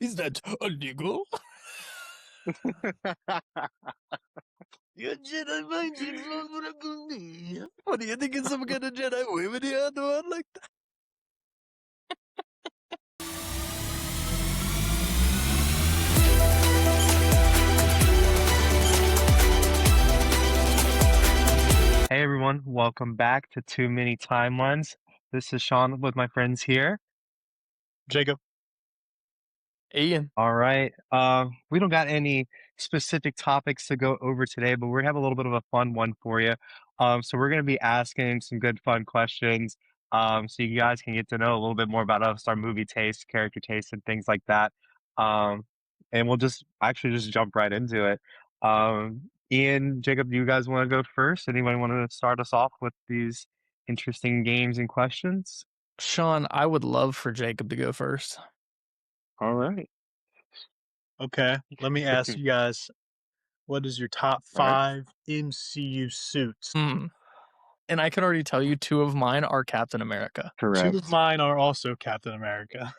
Is that illegal? Your Jedi mind is me. What do you think is some kind of Jedi way with the other one like that? Hey everyone, welcome back to Too Many Timelines. This is Sean with my friends here. Jacob. Ian. All right. We don't got any specific topics to go over today, but we have a little bit of a fun one for you. So we're going to be asking some good fun questions. So you guys can get to know a little bit more about us, our movie taste, character taste, and things like that. And we'll just jump right into it. Ian, Jacob, do you guys want to go first? Anybody want to start us off with these interesting games and questions? Sean, I would love for Jacob to go first. All right. Okay, let me ask you guys, what is your top All right. 5 MCU suits? And I can already tell you 2 of mine are Captain America. Correct. 2 of mine are also Captain America.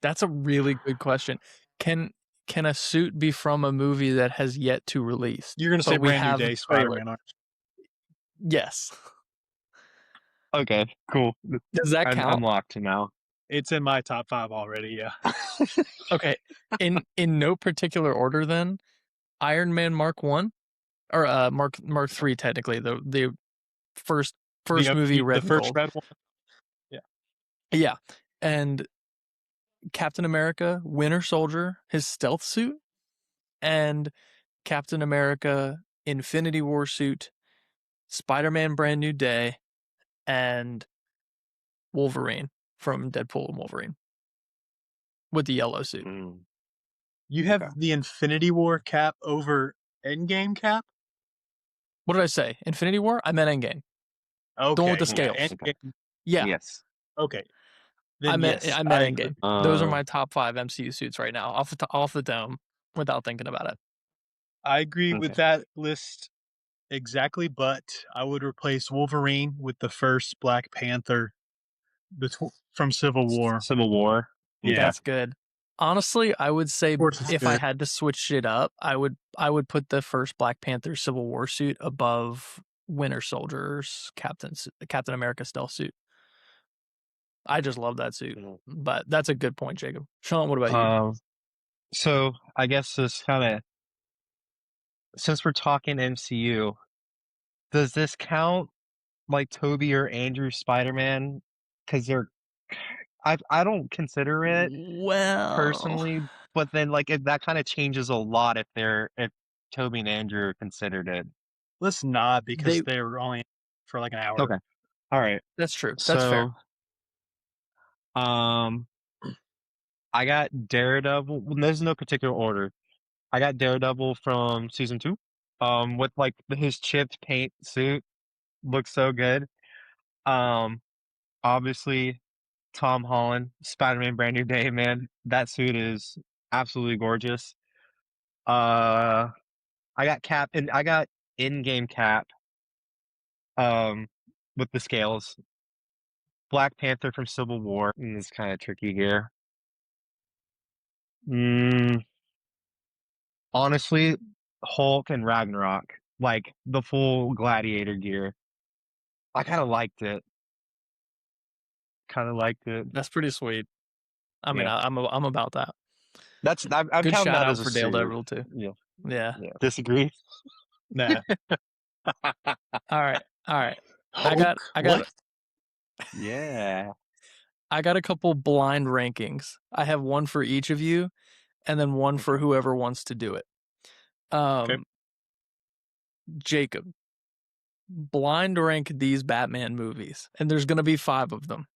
That's a really good question. Can a suit be from a movie that has yet to release? You're going to say But we Brand New have Day the trailer. Spider-Man, aren't Yes. Okay, cool. Does that I'm count? unlocked now. you? It's in my top 5 already, yeah. Okay. In no particular order then, Iron Man Mark 1 or Mark 3 technically, the first movie red the first and gold. red one. Yeah. And Captain America Winter Soldier, his stealth suit, and Captain America Infinity War suit, Spider-Man Brand New Day, and Wolverine from Deadpool and Wolverine with the yellow suit. You have the Infinity War cap over Endgame cap? What did I say? Infinity War? I meant Endgame. Okay. The one with the scales. Endgame. Yeah. Yes. Okay. I Then meant yes, Endgame. Those are Uh, my top 5 MCU suits right now, off the dome, without thinking about it. I agree with Okay. that list exactly, but I would replace Wolverine with the first Black Panther from Civil War. Civil War. Yeah. That's good. Honestly, I would say course it's if I good. had to switch it up, I would put the first Black Panther Civil War suit above Winter Soldier's Captain America stealth suit. I just love that suit. But that's a good point, Jacob. Sean, what about you? So I guess this kind of, since we're talking MCU, does this count like Toby or Andrew Spider-Man? Because I don't consider it Well, personally, but then like that kind of changes a lot if Toby and Andrew are considered it. Let's nod because they were only for like an hour. Okay. All right. That's true. That's fair. I got Daredevil. There's no particular order. I got Daredevil from season 2. With like his chipped paint suit, looks so good. Obviously Tom Holland, Spider-Man Brand New Day, man. That suit is absolutely gorgeous. I got Cap and I got in-game Cap. With the scales. Black Panther from Civil War. It's kind of tricky here. Honestly, Hulk and Ragnarok, like the full gladiator gear. I kind of liked it. That's pretty sweet. I mean, I'm about that. I'm good counting shout that out as a for Dale suit. Devil too. Yeah. Disagree? Nah. All right. Hulk, Yeah. I got a couple blind rankings. I have one for each of you, and then one for whoever wants to do it. Okay. Jacob, blind rank these Batman movies, and there's gonna be 5 of them.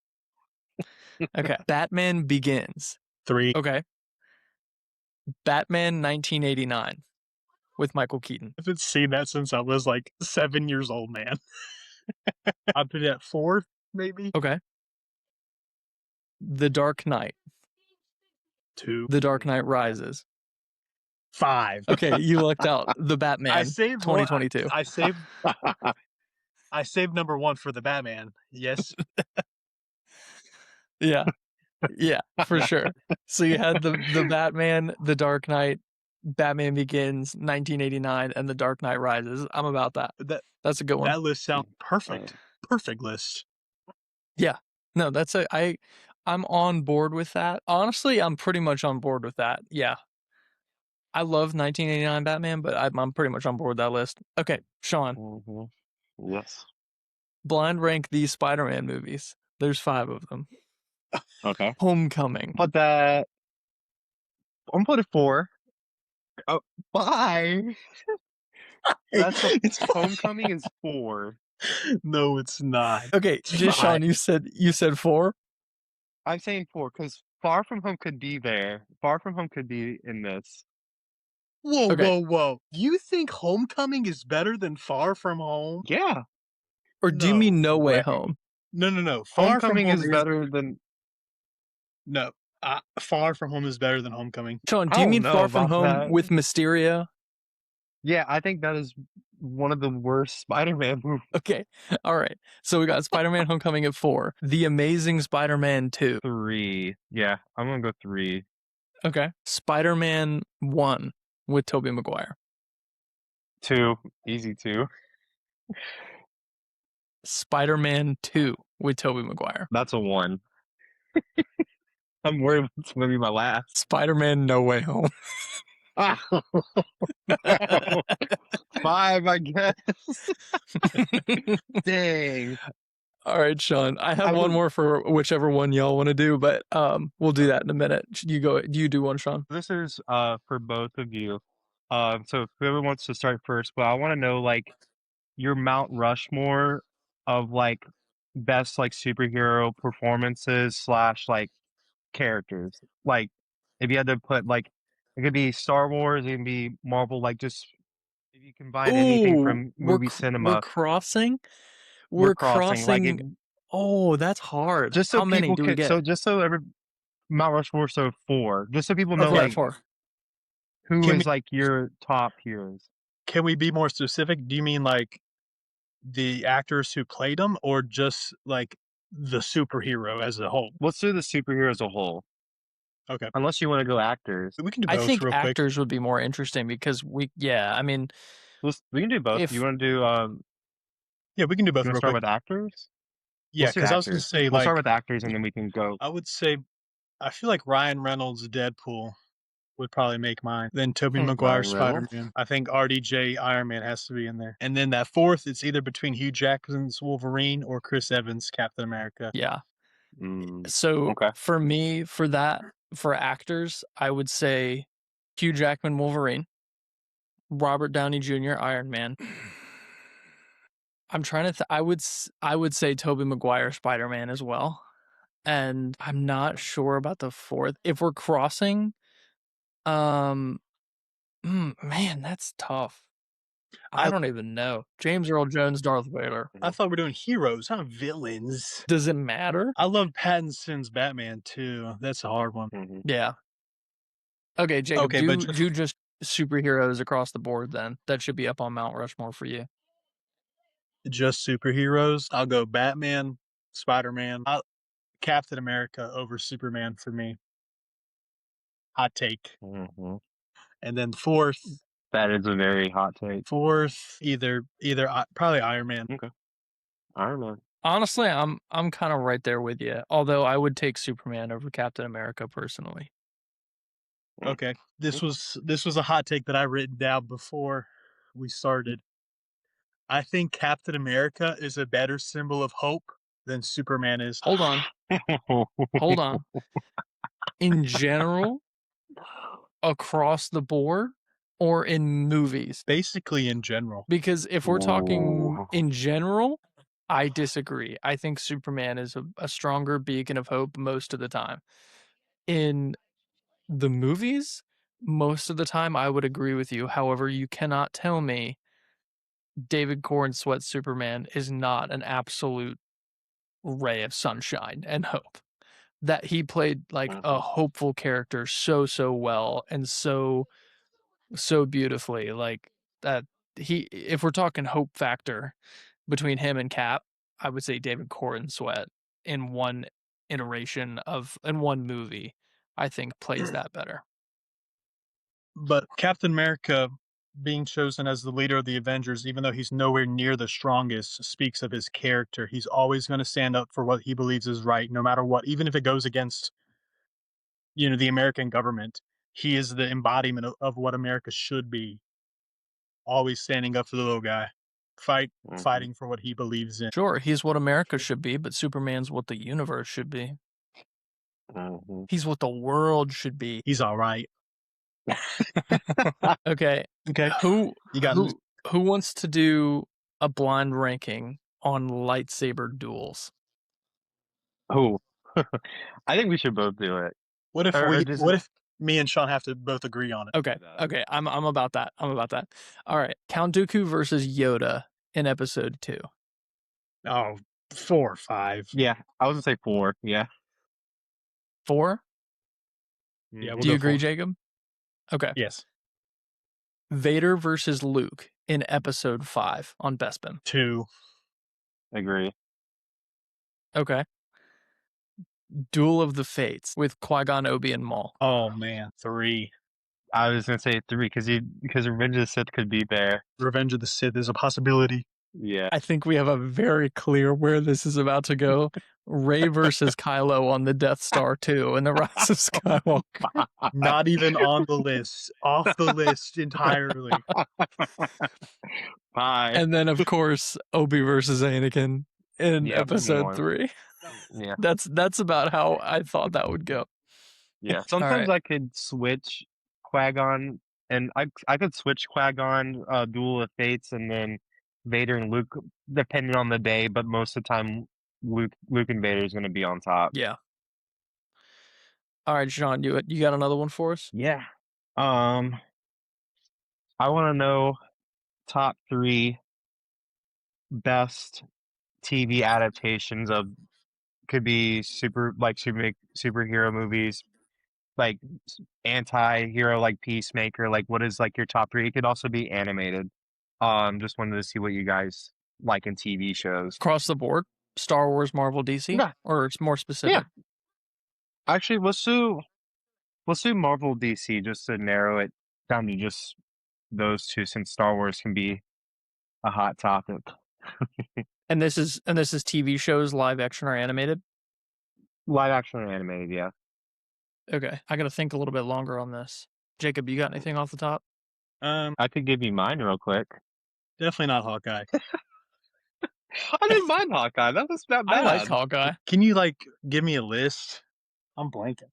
Okay. Batman Begins. 3. Okay. Batman 1989 with Michael Keaton. I haven't seen that since I was like 7 years old, man. I'll put it at 4, maybe. Okay. The Dark Knight. 2. The Dark Knight Rises. 5. Okay, you lucked out. The Batman. I saved 2022. I saved number 1 for the Batman. Yes. Yeah. Yeah, for sure. So you had the Batman, The Dark Knight, Batman Begins, 1989, and The Dark Knight Rises. I'm about that. That's a good one. That list sounds perfect. Perfect list. Yeah. No, I'm on board with that. Honestly, I'm pretty much on board with that. Yeah. I love 1989 Batman, but I'm pretty much on board with that list. Okay, Sean, Yes. blind rank these Spider-Man movies. There's 5 of them. Okay. Homecoming. Put that. I'm gonna put it 4. Oh, 5. That's a It's Homecoming is 4. no, it's not. Okay, It's just not. Sean, you said 4? I'm saying 4 because Far From Home could be there. Far From Home could be in this. Whoa, Okay. whoa, whoa. You think Homecoming is better than Far From Home? Yeah. Or do you No mean No Way way. Home? No. Far From Homecoming Home is is better than. no. Far From Home is better than Homecoming. Sean, do I you don't mean know Far From about Home that. with Mysterio? Yeah, I think that is one of the worst Spider-Man movies. Okay. All right. So we got Spider-Man Homecoming at 4. The Amazing Spider-Man 2. 3. Yeah, I'm gonna go 3. Okay. Spider-Man 1 with Tobey Maguire. 2. Easy 2. Spider-Man 2 with Tobey Maguire. That's a 1. I'm worried it's gonna be my last. Spider-Man No Way Home. 5, I guess. Dang. All right, Sean. I have I one would. more for whichever one y'all want to do, but we'll do that in a minute. You do one, Sean. This is for both of you. So whoever wants to start first, but I want to know like your Mount Rushmore of like best like superhero performances slash like characters. Like if you had to put like it could be Star Wars, it can be Marvel, like just if you combine anything Ooh, from we're movie we're cinema, crossing. we're We're crossing. Like it, crossing. Oh, that's hard. just so How many people do we can get? so just so every Mount Rushmore so 4. Just so people know Okay, like 4. who Can is we like your top heroes. can we be more specific? Do you mean like the actors who played them, or just like the superhero as a whole? Let's do the superhero as a whole. Okay, Unless you want to go actors. we can do I both think real quick. actors would be more interesting because I mean, We can do both. You if want to do Yeah, we can do you both want to real start quick. with actors? Yeah, Let's do because I was going to actors. say We'll start like with actors and then we can go. I would say I feel like Ryan Reynolds' Deadpool would probably make mine. Then Tobey Maguire Ryan Reynolds. Spider-Man. I think RDJ Iron Man has to be in there. And then that fourth, it's either between Hugh Jackman's Wolverine or Chris Evans' Captain America. yeah. Mm, So okay. for me, for actors, I would say Hugh Jackman Wolverine, Robert Downey Jr. Iron Man. I'm trying to. I would say Tobey Maguire Spider Man as well, and I'm not sure about the fourth. If we're crossing, man, that's tough. I I don't even know. James Earl Jones, Darth Vader. I thought we were doing heroes, not villains. Does it matter? I love Pattinson's Batman too. That's a hard one. Mm-hmm. Yeah. Okay, Jacob, Okay, but do just superheroes across the board then. That should be up on Mount Rushmore for you. just superheroes. I'll go Batman, Spider-Man, Captain America over Superman for me. Hot take. Mm-hmm. And then fourth, That is a very hot take. either probably Iron Man. Okay. Iron Man. Honestly, I'm kind of right there with you. Although I would take Superman over Captain America personally. Okay. This Okay. was a hot take that I written down before we started. I think Captain America is a better symbol of hope than Superman is. Hold on. Hold on. In general, across the board, or in movies? Basically in general. Because if we're talking Ooh. in general, I disagree. I think Superman is a stronger beacon of hope most of the time. In the movies, most of the time, I would agree with you. However, you cannot tell me David Corn Sweat Superman is not an absolute ray of sunshine and hope. That he played like a hopeful character so well and so beautifully. Like that if we're talking hope factor between him and Cap, I would say David Corn Sweat in iteration of in one movie, I think plays that better. But Captain America being chosen as the leader of the Avengers, even though he's nowhere near the strongest, speaks of his character. He's always going to stand up for what he believes is right, no matter what, even if it goes against, the American government. He is the embodiment of what America should be, always standing up for the little guy, Mhm. fighting for what he believes in. Sure, he's what America should be, but Superman's what the universe should be. Mhm. He's what the world should be. He's all right. Okay, Okay, who you got who who wants to do a blind ranking on lightsaber duels? Oh, I think we should both do it. what if Or we? just What if me and Sean have to both agree on it? Okay, do that. okay, I'm about that. I'm about that. All right, Count Dooku versus Yoda in Episode 2. Oh, 4 or 5. Yeah, I was gonna say 4. Yeah. 4? Yeah, Mhm. we'll Do you go agree, 4. Jacob? Okay. Yes, Vader versus Luke in Episode 5 on Bespin. 2. Agree. Okay. Duel of the Fates with Qui-Gon, Obi, and Maul. Oh man, 3. I was gonna say 3 because Revenge of the Sith could be there. Revenge of the Sith is a possibility. Yeah. I think we have a very clear where this is about to go. Rey versus Kylo on the Death Star 2 and the Rise of Skywalker. Not even on the list. Off the list entirely. Bye. And then, of course, Obi versus Anakin in Yeah, Episode more. 3. Yeah. That's about how I thought that would go. Yeah. Sometimes right. I could switch Qui-Gon, and I could switch Qui-Gon, Duel of Fates, and then Vader and Luke, depending on the day. But most of the time, Luke and Vader is gonna be on top. Yeah. All right, Sean, you got another one for us? Yeah. I want to know top 3 best TV adaptations of could be superhero movies, like anti-hero, like Peacemaker. Like, what is like your top 3? It could also be animated. Just wanted to see what you guys like in TV shows. Across the board? Star Wars, Marvel, DC? Yeah, Or it's more yeah. specific? Actually, let's do Marvel DC just to narrow it down to just those two, since Star Wars can be a hot topic. And this is TV shows, live action or animated? Live action or animated, yeah. Okay, I got to think a little bit longer on this. Jacob, you got anything off the top? I could give you mine real quick. Definitely not Hawkeye. I didn't mind Hawkeye. That was not I bad. liked Hawkeye. Can you give me a list? I'm blanking.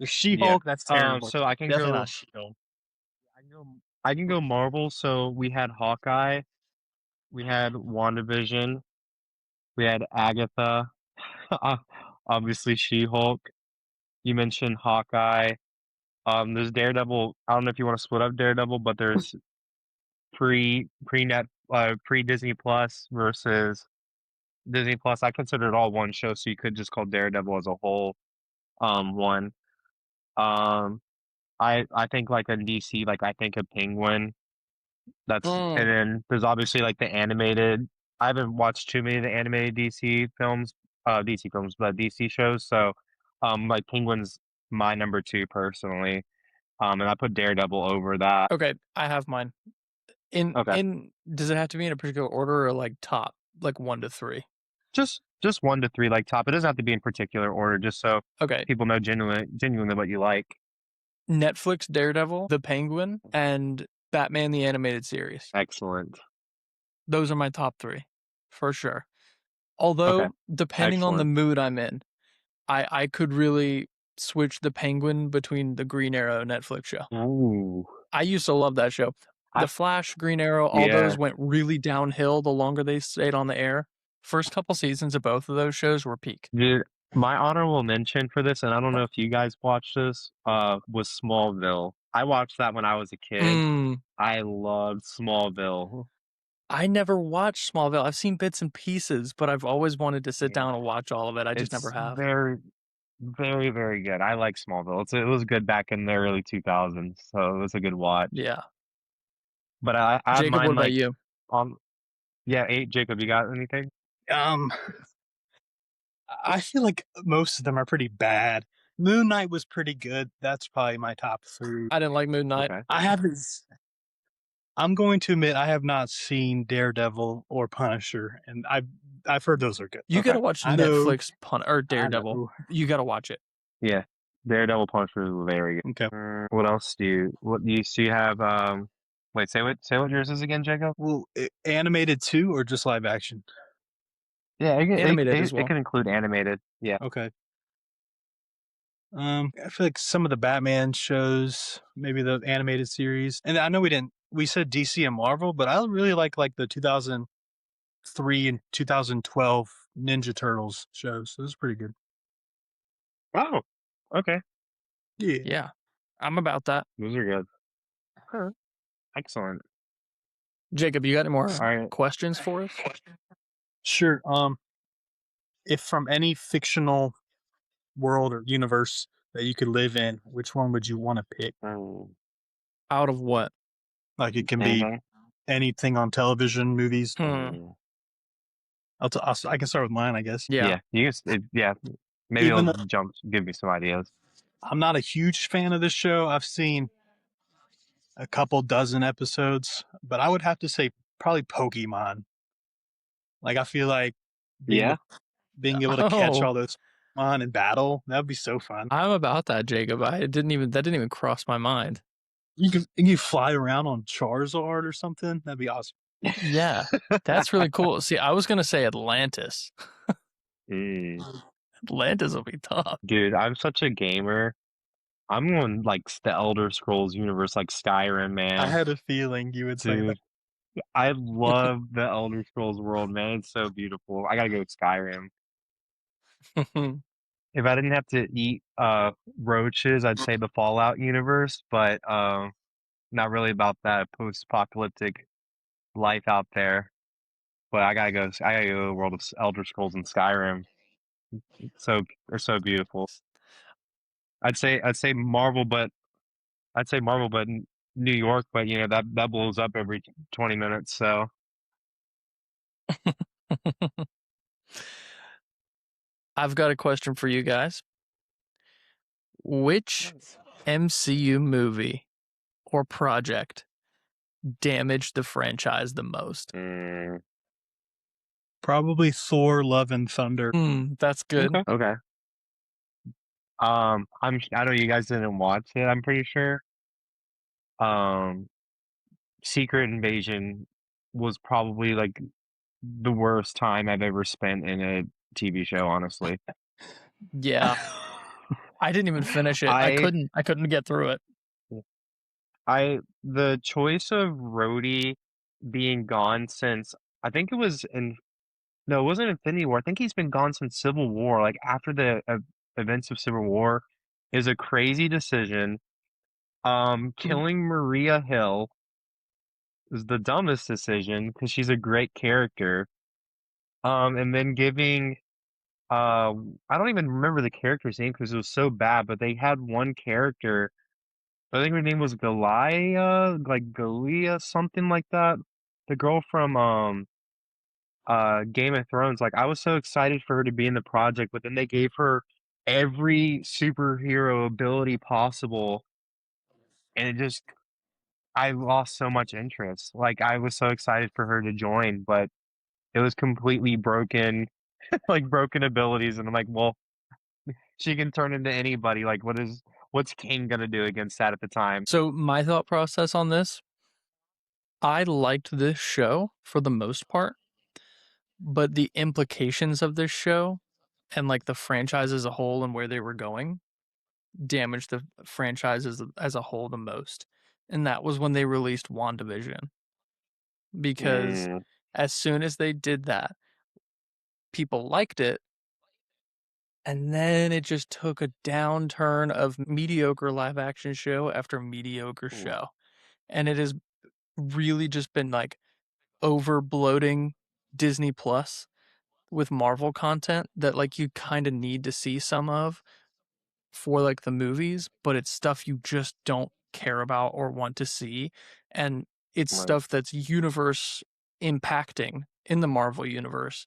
The She-Hulk, that's terrible. So I can Definitely go. not She-Hulk. I can go Marvel. So we had Hawkeye, we had WandaVision, we had Agatha, obviously She-Hulk. You mentioned Hawkeye. There's Daredevil. I don't know if you want to split up Daredevil, but there's pre Disney Plus versus Disney Plus. I consider it all one show, so you could just call Daredevil as a whole one. Um, I think like a DC, like I think a Penguin. And then there's obviously like the animated. I haven't watched too many of the animated DC films, but DC shows. So, like Penguin's my number 2 personally. And I put Daredevil over that. Okay, I have mine. Okay. Does it have to be in a particular order or like top, like 1 to 3? Just 1 to 3, like top. It doesn't have to be in particular order, just so Okay, people know genuinely what you like. Netflix Daredevil, The Penguin, and Batman the Animated Series. Excellent. Those are my top 3, for sure. Although, Okay. depending on the Excellent. mood I'm in, I could really switch The Penguin between the Green Arrow Netflix show. Ooh. I used to love that show. The Flash, Green Arrow, all those Yeah. went really downhill the longer they stayed on the air. First couple seasons of both of those shows were peak. Dude, my honorable mention for this, and I don't know if you guys watched this, was Smallville. I watched that when I was a kid. I loved Smallville. I never watched Smallville. I've seen bits and pieces, but I've always wanted to sit down and watch all of it. I just never have. Very, very, very good. I like Smallville. It was good back in the early 2000s, so it was a good watch. Yeah. But I had Jacob, mine what about you? on. Yeah, Jacob, you got anything? I feel like most of them are pretty bad. Moon Knight was pretty good. That's probably my top 3. I didn't like Moon Knight. Okay. I haven't. I'm going to admit I have not seen Daredevil or Punisher, and I've heard those are good. You Okay. gotta watch I know. Netflix or I Daredevil. know. You gotta watch it. Yeah. Daredevil Punisher is very good. Okay. What else do you have wait, say what yours is again, Jacob? Well, animated too, or just live action? Yeah, Animated as it well. can include animated. Yeah. Okay. I feel like some of the Batman shows, maybe the animated series, and I know we said DC and Marvel, but I really like the 2003 and 2012 Ninja Turtles shows. Those are pretty good. Oh. Okay. Yeah. Yeah, I'm about that. Those are good. Huh. Excellent. Jacob, you got any All more right. questions for us? Sure. If from any fictional world or universe that you could live in, which one would you want to pick? Out of what? Like it can be Anything? anything on television, movies. Hmm. I can start with mine, I guess. Yeah. Yeah. Yeah. Maybe Even it'll though give me some ideas. I'm not a huge fan of this show, I've seen a couple dozen episodes, but I would have to say probably Pokemon. Like I feel like being Yeah. a- being able to catch Oh, all those Pokemon in battle, that would be so fun. I'm about that, Jacob. That didn't even cross my mind. You can fly around on Charizard or something. That'd be awesome. Yeah, that's really cool. See, I was gonna say Atlantis. Atlantis will be tough. Dude, I'm such a gamer. I'm going like the Elder Scrolls universe, like Skyrim, man. I had a feeling you would say that. Dude, I love the Elder Scrolls world, man. It's so beautiful. I gotta go with Skyrim. If I didn't have to eat roaches, I'd say the Fallout universe, but not really about that post-apocalyptic life out there. But I gotta go to the world of Elder Scrolls and Skyrim. They're so beautiful. I'd say Marvel, but New York, but you know that blows up every 20 minutes. So I've got a question for you guys. Which MCU movie or project damaged the franchise the most? Probably Thor: Love and Thunder. That's good. okay. I know you guys didn't watch it. I'm pretty sure. Secret Invasion was probably like the worst time I've ever spent in a TV show. Honestly, Yeah, I didn't even finish it. I I couldn't get through it. the choice of Rhodey being gone since I think it was in no, it wasn't Infinity War. I think he's been gone since Civil War. Like after the events of Civil War, is a crazy decision. Killing Maria Hill is the dumbest decision because she's a great character. And then giving I don't even remember the character's name because it was so bad, but they had one character. I think her name was Galia, like Galia, something like that. The girl from Game of Thrones. Like I was so excited for her to be in the project, but then they gave her every superhero ability possible, and it just I lost so much interest. Like I was so excited for her to join, but it was completely broken, like broken abilities, and I'm like, well, she can turn into anybody. Like what's King gonna do against that at the time? So my thought process on this, I liked this show for the most part, but the implications of this show and like the franchise as a whole and where they were going damaged the franchise as a whole the most. And that was when they released WandaVision. Because Mm, as soon as they did that, people liked it. And then it just took a downturn of mediocre live action show after mediocre show. And it has really just been like over bloating Disney Plus with Marvel content that like you kind of need to see some of for like the movies, but it's stuff you just don't care about or want to see. And it's right. stuff that's universe impacting in the Marvel universe,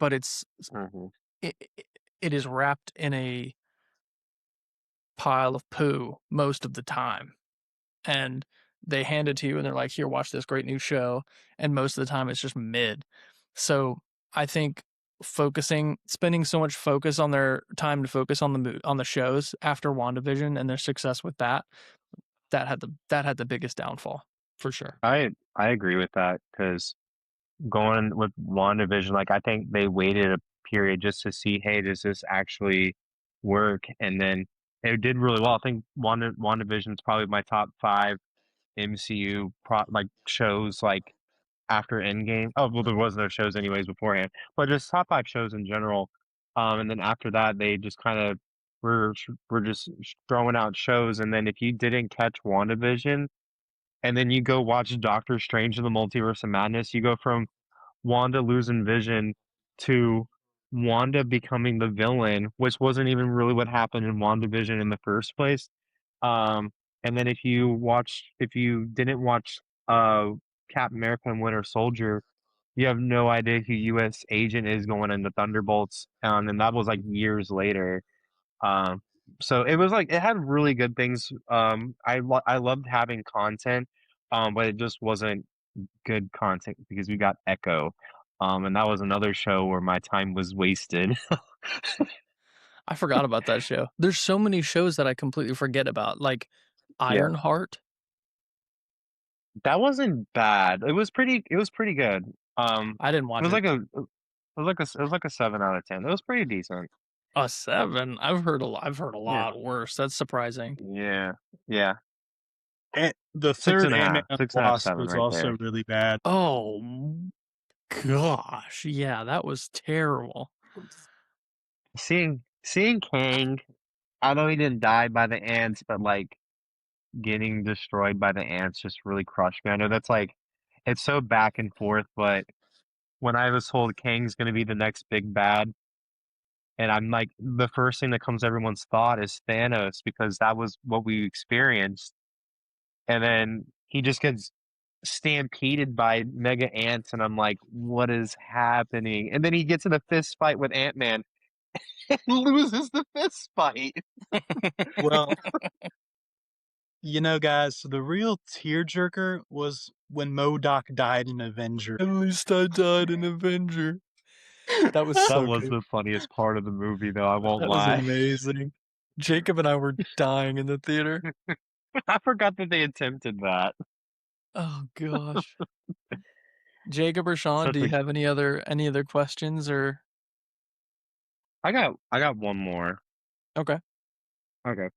but it's Mhm. it is wrapped in a pile of poo most of the time, and they hand it to you and they're like, "Here, watch this great new show," and most of the time it's just mid. So I think spending so much focus on their time to focus on the shows after WandaVision and their success with that had the biggest downfall for sure. I agree with that because going with WandaVision, like I think they waited a period just to see, hey, does this actually work? And then it did really well. I think WandaVision is probably my top five MCU like shows like after Endgame. Oh well, there was no shows anyways beforehand, but just top five shows in general. And then after that, they just kind of were just throwing out shows. And then if you didn't catch WandaVision, and then you go watch Doctor Strange in the Multiverse of Madness, you go from Wanda losing Vision to Wanda becoming the villain, which wasn't even really what happened in WandaVision in the first place. Um, and then if you didn't watch Captain America and Winter Soldier, you have no idea who U.S. Agent is going into Thunderbolts, and that was like years later. Um, so it was like it had really good things. I loved having content, but it just wasn't good content because we got Echo. And that was another show where my time was wasted. I forgot about that show. There's so many shows that I completely forget about, like Yeah, Ironheart. that wasn't bad. It was pretty good. I didn't It watch was it. like it was like a 7 out of 10. It was pretty decent. A 7? I've heard a Yeah, lot worse. That's surprising. yeah, yeah. And the Six third and a Ant-Man half, and six the and a half, Wasp seven was right also there. really bad. Oh gosh, yeah, that was terrible. Seeing Kang, I know he didn't die by the ants, but like getting destroyed by the ants just really crushed me. I know that's like it's so back and forth, but when I was told Kang's gonna be the next big bad, and I'm like the first thing that comes to everyone's thought is Thanos because that was what we experienced. And then he just gets stampeded by mega ants, and I'm like, what is happening? And then he gets in a fist fight with Ant-Man and loses the fist fight. Well, guys, the real tearjerker was when MODOK died in Avenger. At least I died in Avenger. That was That so was good. the funniest part of the movie, though, I won't That was lie. amazing. Jacob and I were dying in the theater. I forgot that they attempted that. Oh gosh. Jacob or Sean, do Such you a have any other questions or I got one more. okay. Okay.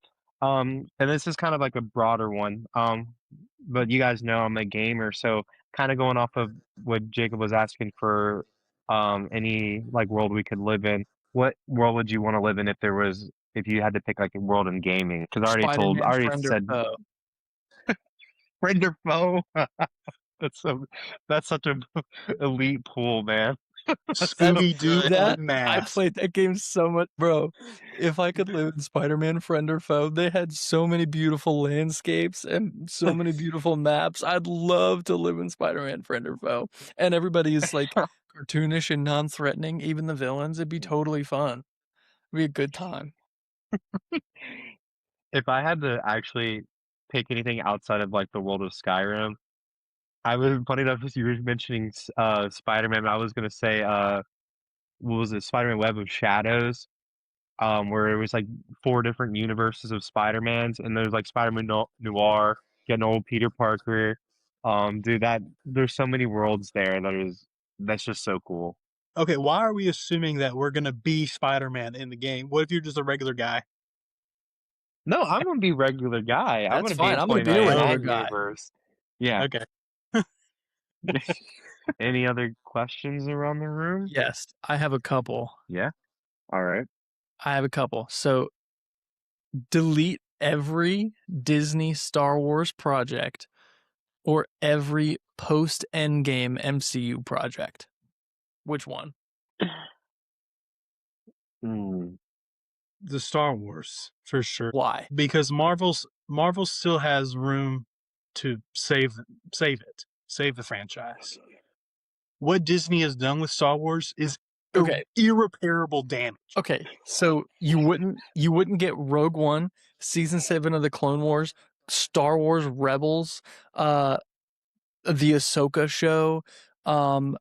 And this is kind of like a broader one. But you guys know I'm a gamer, so kind of going off of what Jacob was asking for, any like world we could live in. What world would you want to live in if you had to pick like a world in gaming? Because I Spider-Man already friend or said foe? friend or foe. That's so that's such a elite pool, man. That's so Scooby-Doo good. I Unmasked. played that game so much, bro. If I could live in Spider-Man friend or foe, they had so many beautiful landscapes and so many beautiful maps. I'd love to live in Spider-Man friend or foe. And everybody is like cartoonish and non-threatening, even the villains. It'd be totally fun. It'd be a good time. If I had to actually pick anything outside of like the world of Skyrim, I was funny enough as you were mentioning Spider-Man, I was gonna say what was it, Spider-Man Web of Shadows, where it was like four different universes of Spider-Mans, and there's like Spider-Man Noir, getting old Peter Parker. Dude, that there's so many worlds there that's just so cool. Okay, why are we assuming that we're gonna be Spider-Man in the game? What if you're just a regular guy? No, I'm gonna be regular guy. I'm That's gonna be fine. in I'm gonna be a Oh, regular 2099 guy. universe. Yeah. okay. Any other questions around the room? Yes, I have a couple. Yeah. All right. I have a couple. So delete every Disney Star Wars project or every post Endgame MCU project. Which one? Mm. The Star Wars, for sure. Why? Because Marvel still has room to save it, save the franchise. What Disney has done with Star Wars is Okay. irreparable damage. Okay, so you wouldn't get Rogue One, season 7 of the Clone Wars, Star Wars Rebels, the Ahsoka show, um,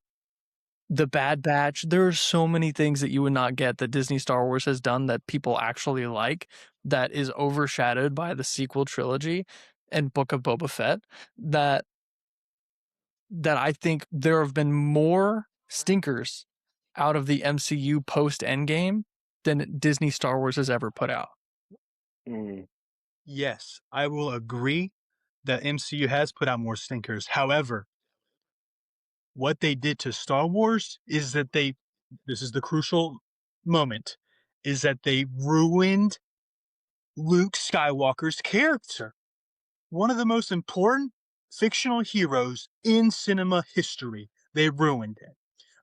the Bad Batch. There are so many things that you would not get that Disney Star Wars has done that people actually like, that is overshadowed by the sequel trilogy and Book of Boba Fett, that I think there have been more stinkers out of the MCU post Endgame than Disney Star Wars has ever put out. Mm. Yes, I will agree that MCU has put out more stinkers. However, what they did to Star Wars is that this is the crucial moment, is that they ruined Luke Skywalker's character. One of the most important fictional heroes in cinema history. They ruined it.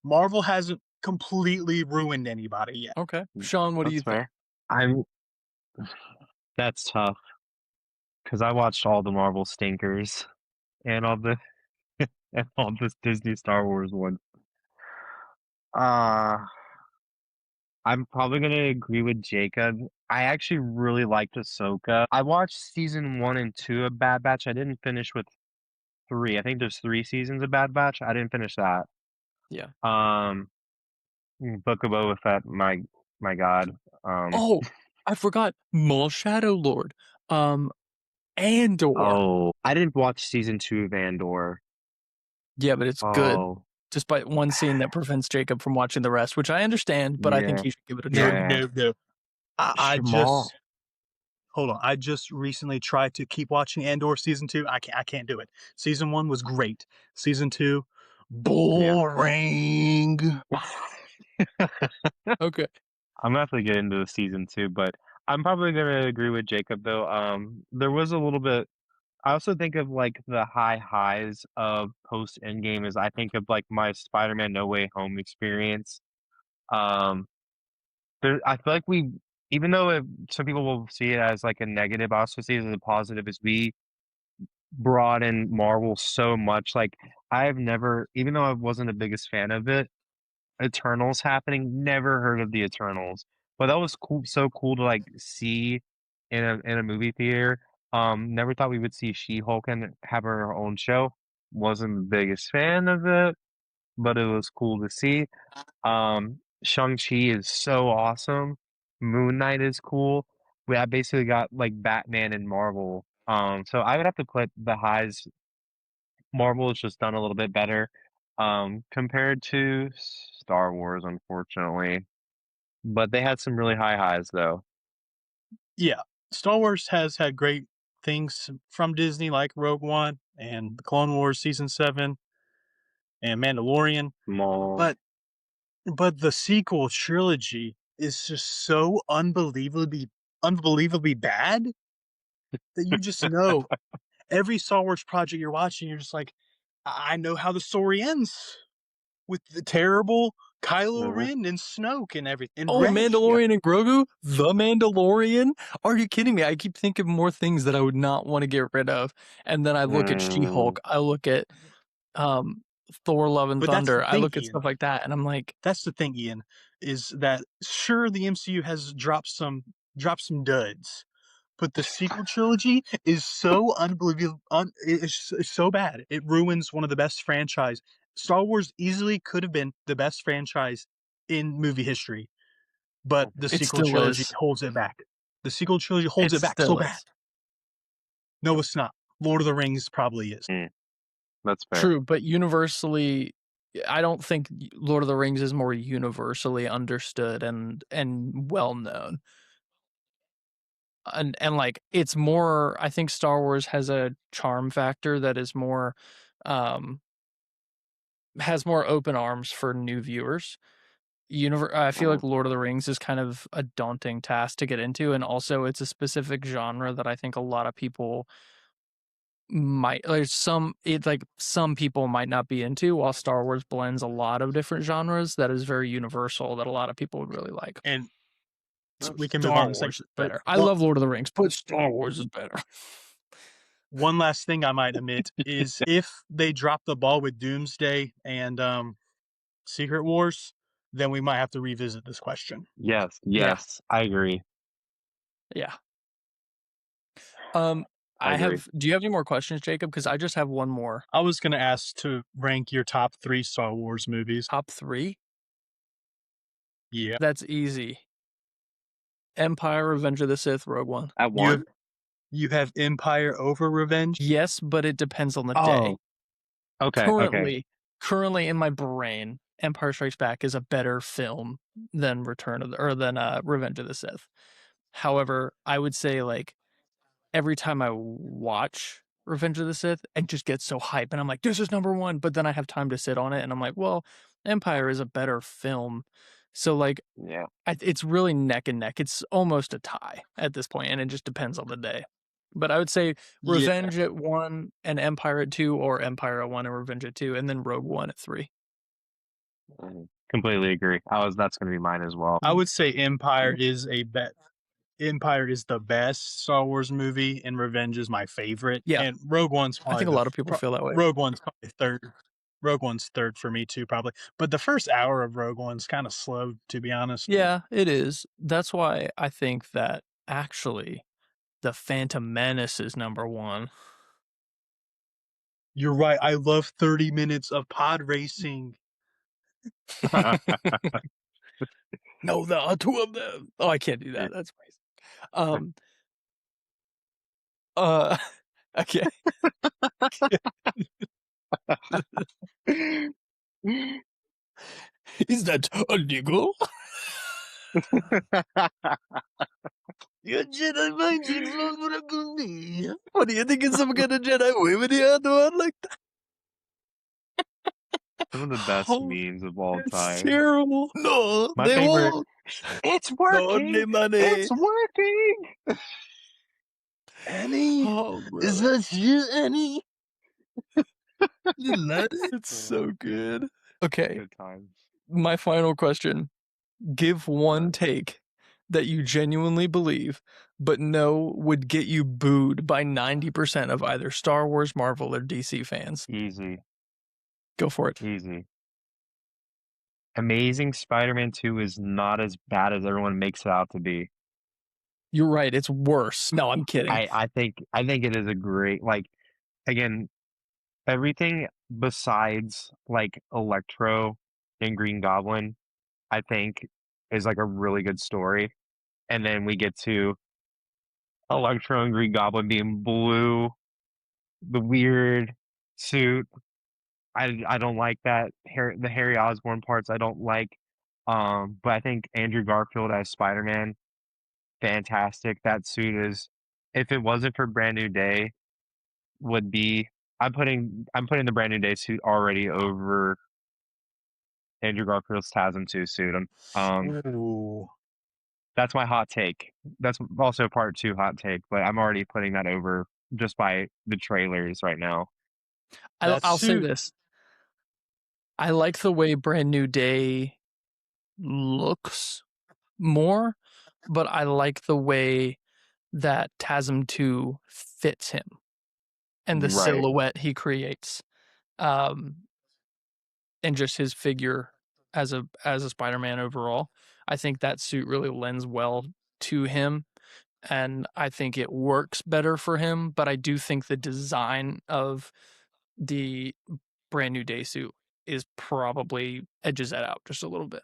Marvel hasn't completely ruined anybody yet. Okay. Sean, what do you That's think? fair. I'm. That's tough because I watched all the Marvel stinkers and all the and all this Disney Star Wars ones. Uh I'm probably gonna agree with Jacob. I actually really liked Ahsoka. I watched season 1 and 2 of Bad Batch. I didn't finish with 3. I think there's 3 seasons of Bad Batch. I didn't finish that. Yeah. Um, Book of Boba Fett, my God. Oh, I forgot Maul Shadow Lord. Andor. Oh, I didn't watch season 2 of Andor. Yeah, but it's good. Oh, Despite one scene that prevents Jacob from watching the rest, which I understand, but I think yeah, he should give it a No, try. yeah. no, no. I Jamal. just hold on. I just recently tried to keep watching Andor season 2. I can't do it. Season 1 was great. Season 2, Yeah. boring. Okay. I'm gonna have to get into the season 2, but I'm probably gonna agree with Jacob though. There was a little bit. I also think of like the high highs of post Endgame is I think of like my Spider-Man No Way Home experience. Um, I feel like even though some people will see it as like a negative, I also see it as a positive. Is we brought in Marvel so much. Like I've never, even though I wasn't the biggest fan of it, Eternals happening. Never heard of the Eternals, but that was cool. So cool to like see in a movie theater. Never thought we would see She-Hulk and have her own show. Wasn't the biggest fan of it, but it was cool to see. Shang-Chi is so awesome. Moon Knight is cool. I basically got like Batman and Marvel. So I would have to put the highs. Marvel has just done a little bit better, compared to Star Wars, unfortunately. But they had some really high highs, though. Yeah, Star Wars has had great things from Disney, like Rogue One and the Clone Wars season 7 and Mandalorian. Maul. But the sequel trilogy is just so unbelievably bad that you just know every Star Wars project you're watching, you're just like, I know how the story ends with the terrible Kylo Mhm. Ren and Snoke and everything and Oh, Resh. Yeah. Mandalorian and Grogu? The Mandalorian? Are you kidding me? I keep thinking more things that I would not want to get rid of. And then I look at Mm, She-Hulk, I look at um Thor Love and But that's the Thunder, I thing, look at Ian. stuff like that, and I'm like, That's the thing, Ian, is that sure the MCU has dropped some duds, but the sequel trilogy is so unbelievable. It's so bad. It ruins one of the best franchise. Star Wars easily could have been the best franchise in movie history, but the it sequel still trilogy is. holds it back. The sequel trilogy holds It it back so still bad. is. No, it's not. Lord of the Rings probably is. mm, that's fair. True, but universally, I don't think Lord of the Rings is more universally understood and well known. And like it's more, I think Star Wars has a charm factor that is more um has more open arms for new viewers. I feel Mhm. like Lord of the Rings is kind of a daunting task to get into, and also it's a specific genre that I think a lot of people might like some people might not be into, while Star Wars blends a lot of different genres that is very universal that a lot of people would really like. And we can move on Star in a second. Wars is But better. I love Lord of the Rings, but Star Wars is better. one last thing I might admit is if they drop the ball with Doomsday and Secret Wars, then we might have to revisit this question. Yes, Yeah, yes, I agree. yeah. Um, I agree. do you have any more questions, Jacob? Because I just have one more. I was going to ask to rank your top 3 Star Wars movies. Top 3? Yeah. That's easy. Empire, Revenge of the Sith, Rogue One. At You have one? you have Empire over Revenge? Yes, but it depends on the day. Oh, okay, okay. Currently in my brain, Empire Strikes Back is a better film than Revenge of the Sith. However, I would say like every time I watch Revenge of the Sith, I just get so hype and I'm like, this is number one. But then I have time to sit on it and I'm like, well, Empire is a better film. So like Yeah. it's really neck and neck. It's almost a tie at this point, and it just depends on the day. But I would say Yeah. Revenge at 1 and Empire at 2, or Empire at 1 and Revenge at 2, and then Rogue One at 3. Completely agree. That's gonna be mine as well. I would say Empire is Empire is the best Star Wars movie, and Revenge is my favorite. Yeah, And Rogue One's I probably think a lot of people feel that way. Rogue One's probably third. Rogue One's third for me too, probably. But the first hour of Rogue One's kind of slow, to be honest. Yeah, it is. That's why I think that actually the Phantom Menace is number 1. You're right. I love 30 minutes of pod racing. No, there are 2 of them. Oh, I can't do that. That's crazy. Um, uh, okay. Is that illegal? Your Jedi mind tricks knows what I'm gonna be. What do you think is some kind of Jedi way when you have the one like that? Some of the best Oh, memes of all it's time. terrible. No, My they favorite. won't. It's No, working. only money. It's working. Annie, Oh, is brother. that you, Annie? You let it? It's so good. Okay, Good times. my final question. Give one take that you genuinely believe, but know would get you booed by 90% of either Star Wars, Marvel, or DC fans. Easy, Go for it. easy. Amazing Spider-Man 2 is not as bad as everyone makes it out to be. You're right. It's worse. No, I'm kidding. I think it is a great, like, again, everything besides like Electro and Green Goblin, I think is like a really good story. And then we get to Electro and Green Goblin being blue, the weird suit. I don't like that. The Harry Osborn parts I don't like. But I think Andrew Garfield as Spider-Man, fantastic. That suit is, if it wasn't for Brand New Day, would be. I'm putting the Brand New Day suit already over Andrew Garfield's TASM 2 suit. Ooh. That's my hot take. That's also part 2 hot take, but I'm already putting that over just by the trailers right now. That I'll say suit. this. I like the way Brand New Day looks more, but I like the way that TASM 2 fits him and the Right. silhouette he creates. And just his figure as a Spider-Man overall. I think that suit really lends well to him, and I think it works better for him, but I do think the design of the Brand New Day suit is probably edges that out just a little bit.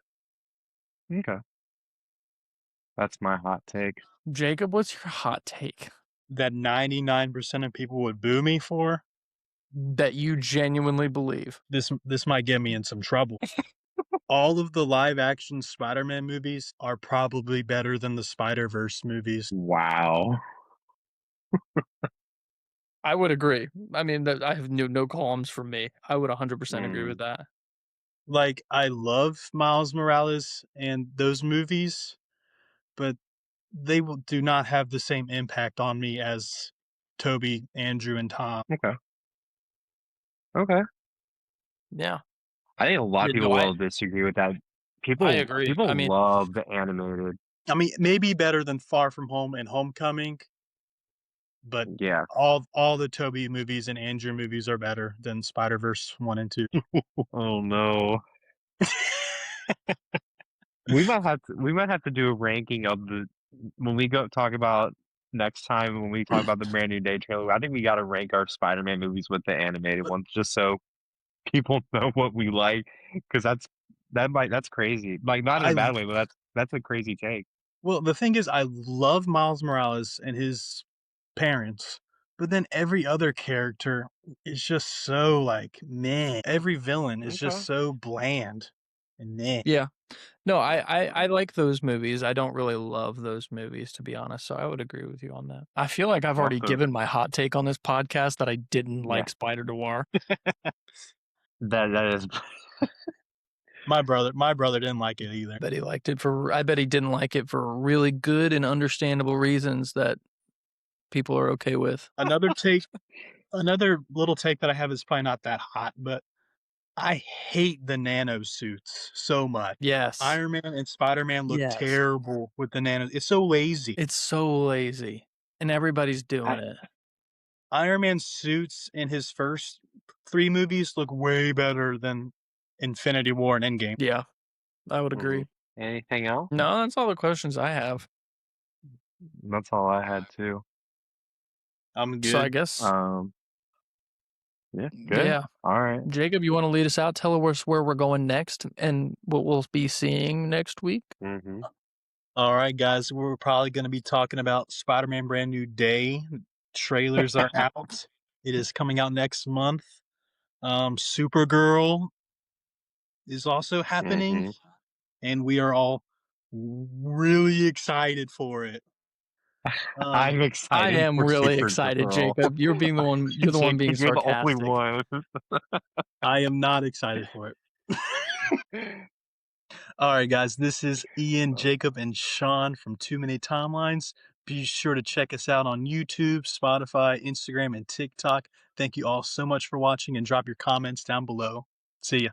Okay. That's my hot take. Jacob, what's your hot take That 99% of people would boo me for. that you genuinely believe? This might get me in some trouble. All of the live action Spider-Man movies are probably better than the Spider-Verse movies. Wow. I would agree. I mean, I have no qualms from me. I would 100% agree with that. Like, I love Miles Morales and those movies, but they do not have the same impact on me as Toby, Andrew, and Tom. Okay. Okay. Yeah. I think a lot of No, people will disagree with that. I People agree. people I mean, love the animated. I mean, maybe better than Far From Home and Homecoming, but Yeah. all the Toby movies and Andrew movies are better than Spider-Verse 1 and 2. Oh no. We might have to do a ranking of the when we go talk about next time when we talk about the Brand New Day trailer. I think we got to rank our Spider-Man movies with the animated But ones, just so people know what we like, because that's crazy. Like not in a I bad way, but that's a crazy take. well, the thing is, I love Miles Morales and his parents, but then every other character is just so like meh. Every villain is just Okay. so bland and meh. Yeah. No, I like those movies. I don't really love those movies, to be honest. So I would agree with you on that. I feel like I've already Also, given my hot take on this podcast that I didn't yeah, like Spider Noir. that is My brother didn't like it either. I bet he didn't like it for really good and understandable reasons that people are okay with. Another little take that I have is probably not that hot, but I hate the nano suits so much. Yes. Iron Man and Spider-Man look Yes. terrible with the nano. It's so lazy. It's so lazy. And everybody's I, doing it. Iron Man's suits in his first 3 movies look way better than Infinity War and Endgame. Yeah, I would mhm. agree. Anything else? No, that's all the questions I have. That's all I had too. I'm So I good. guess, Um, yeah, good. yeah. All right. Jacob, you want to lead us out? Tell us where we're going next and what we'll be seeing next week. Mm-hmm. All right, guys, we're probably going to be talking about Spider-Man Brand New Day. Trailers are out. It is coming out next month. Supergirl is also happening, Mm-hmm. and we are all really excited for it. I'm I excited am for really excited, Supergirl. Jacob. You're the one being Jacob, you're the only sarcastic. one. I am not excited for it. All right, guys, this is Ian, Jacob, and Sean from Too Many Timelines. Be sure to check us out on YouTube, Spotify, Instagram, and TikTok. Thank you all so much for watching, and drop your comments down below. See ya.